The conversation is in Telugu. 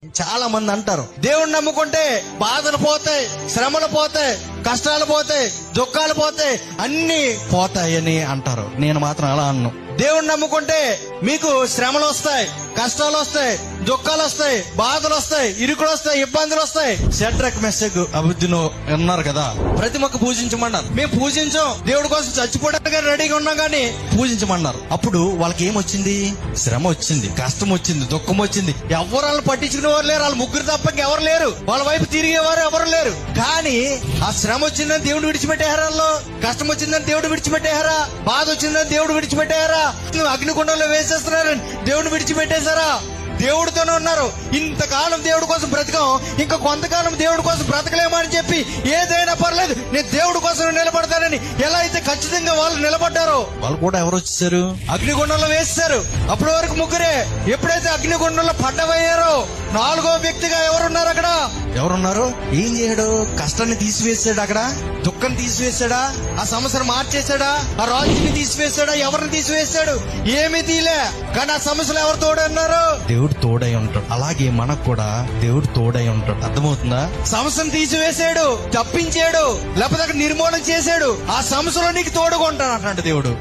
చాలా మంది అంటారు, దేవుణ్ణి నమ్ముకుంటే బాధలు పోతాయి, శ్రమలు పోతాయి, కష్టాలు పోతాయి, దుఃఖాలు పోతాయి, అన్ని పోతాయని అంటారు. నేను మాత్రం అలా అన్ను. దేవుణ్ణి నమ్ముకుంటే మీకు శ్రమలు వస్తాయి, కష్టాలు వస్తాయి, దుఃఖాలు వస్తాయి, బాధలు వస్తాయి, ఇరుకులు వస్తాయి, ఇబ్బందులు వస్తాయి. షడ్రక్ మెస్సెగ్ అబుద్ధిను ఉన్నారు కదా, ప్రతి మొక్క పూజించమన్నారు. మేము పూజించాం, దేవుడి కోసం చచ్చిపోవడానికి రెడీగా ఉన్నాం కానీ పూజించమన్నారు. అప్పుడు వాళ్ళకి ఏమొచ్చింది? శ్రమ వచ్చింది, కష్టం వచ్చింది, దుఃఖం వచ్చింది. ఎవరు వాళ్ళని పట్టించుకునే వారు లేరు. వాళ్ళు ముగ్గురు తప్ప ఎవరు లేరు. వాళ్ళ వైపు తిరిగేవారు ఎవరు లేరు. కానీ ఆ శ్రమ వచ్చిందని దేవుడు విడిచిపెట్టేహారా? వాళ్ళు కష్టం వచ్చిందని దేవుడు విడిచిపెట్టేహారా? బాధ వచ్చిందని దేవుడు విడిచిపెట్టేహారా? అగ్నిగుండంలో వేసేస్తున్నారని దేవుడు విడిచిపెట్టేశారా? దేవుడితోనే ఉన్నారు. ఇంతకాలం దేవుడి కోసం బ్రతకం, ఇంకా కొంతకాలం దేవుడి కోసం బ్రతకలేమని చెప్పి ఏదైనా పర్లేదు నేను దేవుడి కోసం నిలబడతానని ఎలా అయితే ఖచ్చితంగా వాళ్ళు నిలబడ్డారో, వాళ్ళు కూడా ఎవరు వచ్చేసారు? అగ్నిగుండంలో వేసేశారు. అప్పటి వరకు ముగ్గురే. ఎప్పుడైతే అగ్నిగుండంలో పడ్డవయ్యారో నాలుగో వ్యక్తిగా ఎవరున్నారు? అక్కడ ఎవరున్నారు? ఏం చేయడు? కష్టాన్ని తీసివేసాడు, అక్కడ దుఃఖం తీసివేశాడా? ఆ సమస్యను మార్చేశాడా? ఆ రాజుని తీసివేశాడా? ఎవరిని తీసివేశాడు? ఏమీ తీలే. కానీ ఆ సమస్యలు ఎవరు తోడన్నారు? దేవుడు తోడై ఉంటాడు. అలాగే మనకు కూడా దేవుడు తోడై ఉంటాడు. అర్థమవుతుందా? సమస్యను తీసివేశాడు, తప్పించాడు, లేకపోతే అక్కడ నిర్మూలన చేశాడు. ఆ సమస్యలో నీకు తోడుగా ఉంటాడు అంటాడు దేవుడు.